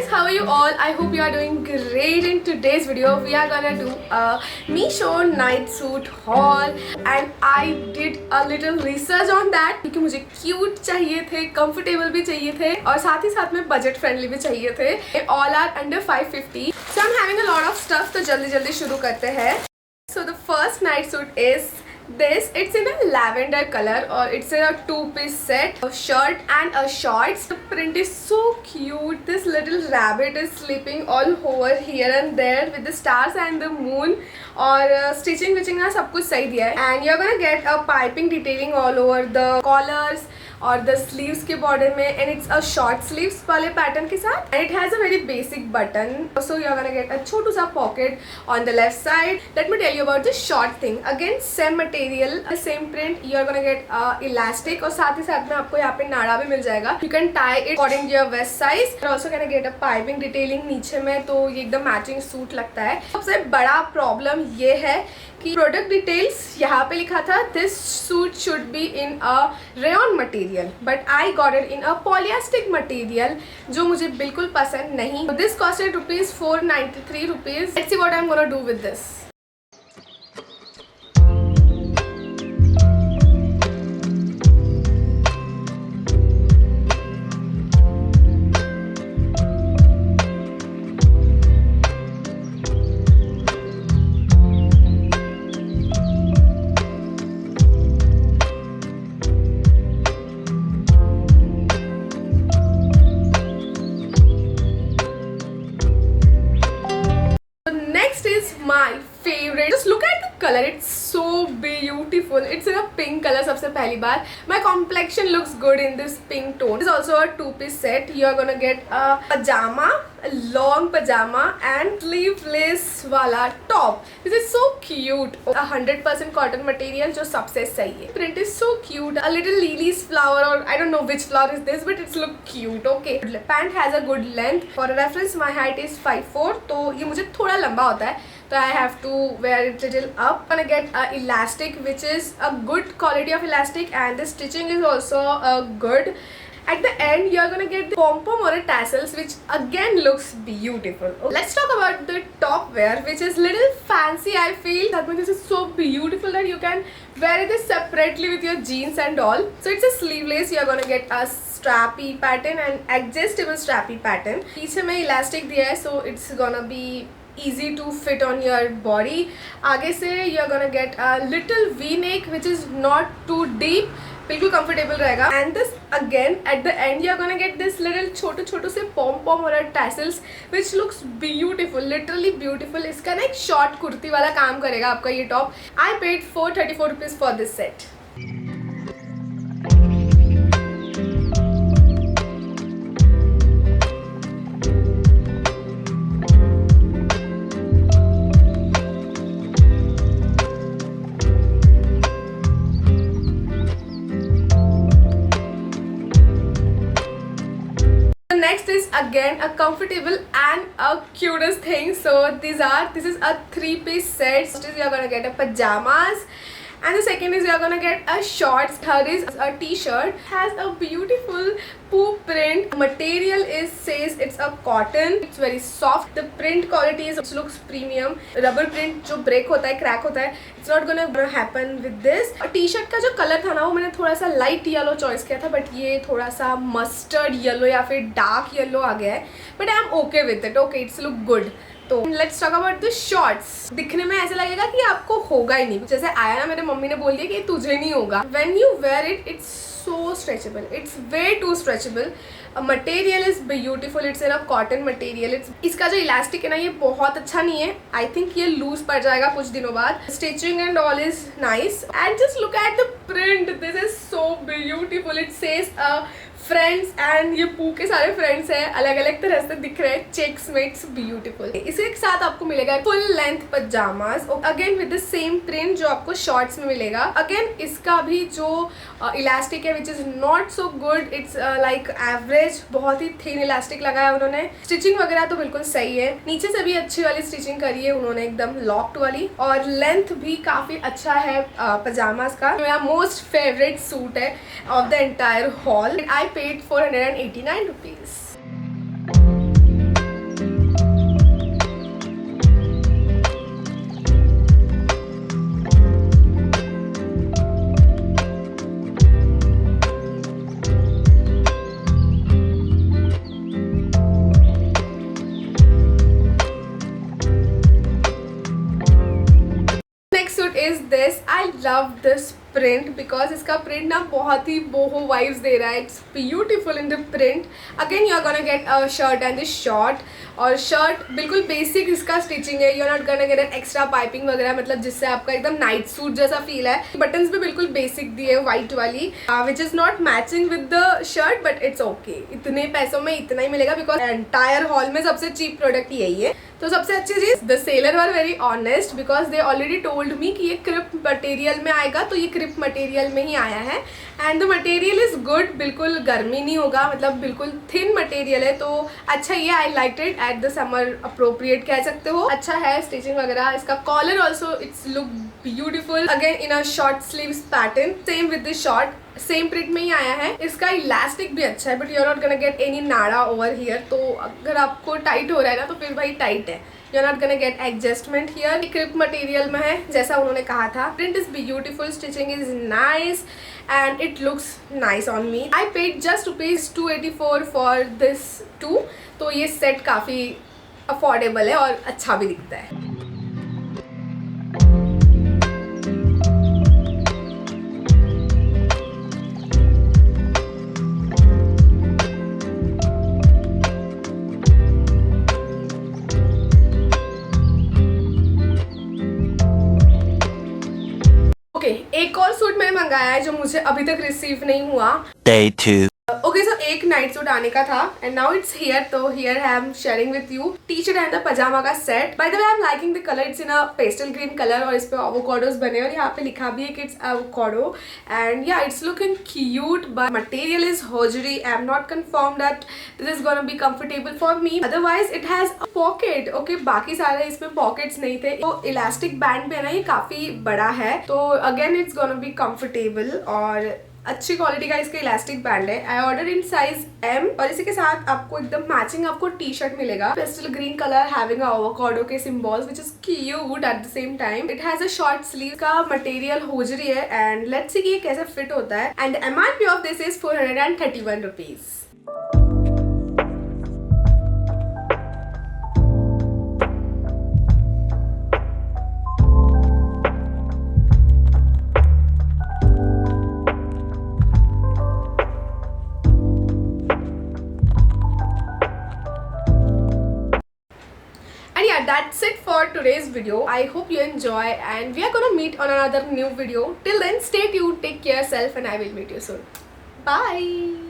guys, how are you all? I hope you are doing great. In today's video we are gonna do a Meesho night suit haul and I did a little research on that क्योंकि मुझे cute चाहिए थे, comfortable भी चाहिए थे और साथ ही साथ में budget friendly भी चाहिए थे. All are under 550. So I'm having a lot of stuff, तो जल्दी जल्दी शुरू करते हैं. So the first night suit is this. It's in a lavender color or it's in a two-piece set, a shirt and a shorts. The print is so cute. This little rabbit is sleeping all over here and there with the stars and the moon. और stitching विचिंग ना सब कुछ सही दिया है. And you're gonna get a piping detailing all over the collars और the sleeves के border में, and it's a short sleeves वाले pattern के साथ. And it has a very basic button. So you're gonna get a छोटू सा pocket on the left side. Let me tell you about the short thing. Again same material, the same print. You're gonna get elastic और साथ ही साथ में आपको यहाँ पे नाड़ा भी मिल जाएगा. You can tie it according to your waist size. You're also gonna get a piping detailing नीचे में, तो ये एकदम matching suit लगता है. सबसे बड़ा problem ये है कि प्रोडक्ट डिटेल्स यहाँ पे लिखा था this suit should be in a rayon material, but I got it in a polyester material जो मुझे बिल्कुल पसंद नहीं. This costed ₹493. Let's see what I am gonna do with this. My favorite. Just look at the color. It's so beautiful. It's in a pink color. सबसे पहली बार my complexion looks good in this pink tone. It's also a two-piece set. You are gonna get a pajama, a long pajama and sleeveless वाला top. This is so cute. 100% cotton material जो सबसे सही है. Print is so cute. A little lily's flower or I don't know which flower is this, but it's look cute. Okay. Pant has a good length. For a reference, my height is 5'4", तो ये मुझे थोड़ा लंबा होता है. So I have to wear it little up. I'm gonna get a elastic which is a good quality of elastic and the stitching is also good. At the end you're gonna get the pom-pom or a tassels which again looks beautiful. Let's talk about the top wear which is little fancy. I feel that this is so beautiful that you can wear this separately with your jeans and all. So it's a sleeveless. You're gonna get a strappy pattern and adjustable strappy pattern. पीछे में elastic दिया है, so it's gonna be easy to fit on your body. आगे से you're gonna get a little V-neck which is not too deep, बिल्कुल comfortable रहेगा. And this again at the end you're gonna get this little छोटू छोटू से pom-pom और tassels which looks beautiful, literally beautiful. इसका ना एक short kurti वाला काम करेगा आपका ये top. I paid ₹434 for this set. Next is again a comfortable and a cutest thing. So this is a three-piece set. First is you're gonna get a pajamas and the second is you're gonna get a shorts. Third is a t-shirt. Has a beautiful poop print. Material is says it's a cotton. It's very soft. The print quality is looks premium. Rubber print जो break होता है, crack होता है, it's not gonna happen with this. t-shirt का जो color था ना वो मैंने थोड़ा सा light yellow choice किया था, but ये थोड़ा सा mustard yellow या फिर dark yellow आ गया है. But I'm okay with it. Okay, it's look good. तो let's talk about the shorts. दिखने में ऐसा लगेगा कि आपको होगा ही नहीं. जैसे आया ना मेरे मम्मी ने बोल दिया कि तुझे नहीं होगा. When you wear it it's so stretchable. It's way too stretchable. Material is beautiful. It's in a cotton material. इसका जो इलास्टिक है ना ये बहुत अच्छा नहीं है. आई थिंक ये लूज पड़ जाएगा कुछ दिनों बाद. Stitching and all is nice and just look at the print. This is so beautiful. It says friends and ये पू के सारे फ्रेंड्स हैं, अलग अलग तरह से दिख रहे हैं. चेक्स में इट्स ब्यूटीफुल. इसके साथ आपको मिलेगा full length pyjamas again with the same print जो आपको शॉर्ट्स में मिलेगा. अगेन इसका भी जो इलास्टिक है which is not so good. It's like average. बहुत ही थिन इलास्टिक लगाया उन्होंने. स्टिचिंग वगैरह तो बिल्कुल सही है. नीचे से भी अच्छी वाली स्टिचिंग करी है उन्होंने, एकदम लॉक्ड वाली. और लेंथ भी काफी अच्छा है पजामास का. मेरा मोस्ट फेवरेट सूट है of the entire haul. I paid ₹489. This print because इसका प्रिंट ना बहुत ही बोहो वाइब्स दे रहा है. It's beautiful in the print. Again you are gonna get a shirt and this short. और शर्ट बिल्कुल बेसिक इसका स्टिचिंग है. You are not gonna get an extra piping वगैरह, मतलब जिससे आपका एकदम नाइट सूट जैसा फील है. बटन्स भी बिल्कुल बेसिक दिए व्हाइट वाली, which is not matching with the shirt but it's okay. इतने पैसों में इतना ही मिलेगा बिकॉज एंटायर हॉल में सबसे चीप प्रोडक्ट यही है. तो सबसे अच्छी चीज, the seller were very honest because they already told me कि ये क्रिप मटेरियल में आएगा, तो ये क्रिप मटेरियल में ही आया है. And the material is good, बिल्कुल गर्मी नहीं होगा, मतलब बिल्कुल थिन मटेरियल है. तो अच्छा ये I like it. At the summer appropriate कह सकते हो. अच्छा है स्टिचिंग वगैरह. इसका collar also it's look beautiful, again in a short sleeves pattern, same with the short, same print में ही आया है. इसका इलास्टिक भी अच्छा है but you are not gonna get any nada over here. तो अगर आपको टाइट हो रहा है ना तो फिर भाई टाइट है. You are not gonna get adjustment here. Crepe material में है जैसा उन्होंने कहा था. Print is beautiful, stitching is nice and it looks nice on me. I paid just ₹284 for this too. तो ये सेट काफ़ी अफोर्डेबल है और अच्छा भी दिखता है. एक और सूट मैंने मंगाया है जो मुझे अभी तक रिसीव नहीं हुआ. Day 2. ओके सो एक नाइट सूट आने का था एंड नाउ इट्स हियर. तो here I am sharing with you T shirt and the pyjama का set. By the way I am liking the colour. It's in a pastel green colour और इस पे avocados बने और यहाँ पे लिखा भी है कि इट्स एवोकाडो. एंड या it's looking cute but material is hosiery. I am not confirm that this is gonna be comfortable for me. Otherwise it has a pocket. Okay बाकी सारे इसमें पॉकेट्स नहीं थे. तो इलास्टिक बैंड पे है ना, ये काफी बड़ा है. तो again it's gonna be comfortable और अच्छी क्वालिटी का इसका इलास्टिक बैंड है. I order in size M और इसी के साथ आपको एकदम मैचिंग आपको टी शर्ट मिलेगा. Pastel green colour having avocado के symbols which is cute at the same time. It has a short sleeve. का मटेरियल होजरी है एंड लेट्स सी कि ये कैसे फिट होता है. And MRP of this is ₹431. That's it for today's video. I hope you enjoy and we are gonna meet on another new video. Till then, stay tuned, take care yourself and I will meet you soon. Bye.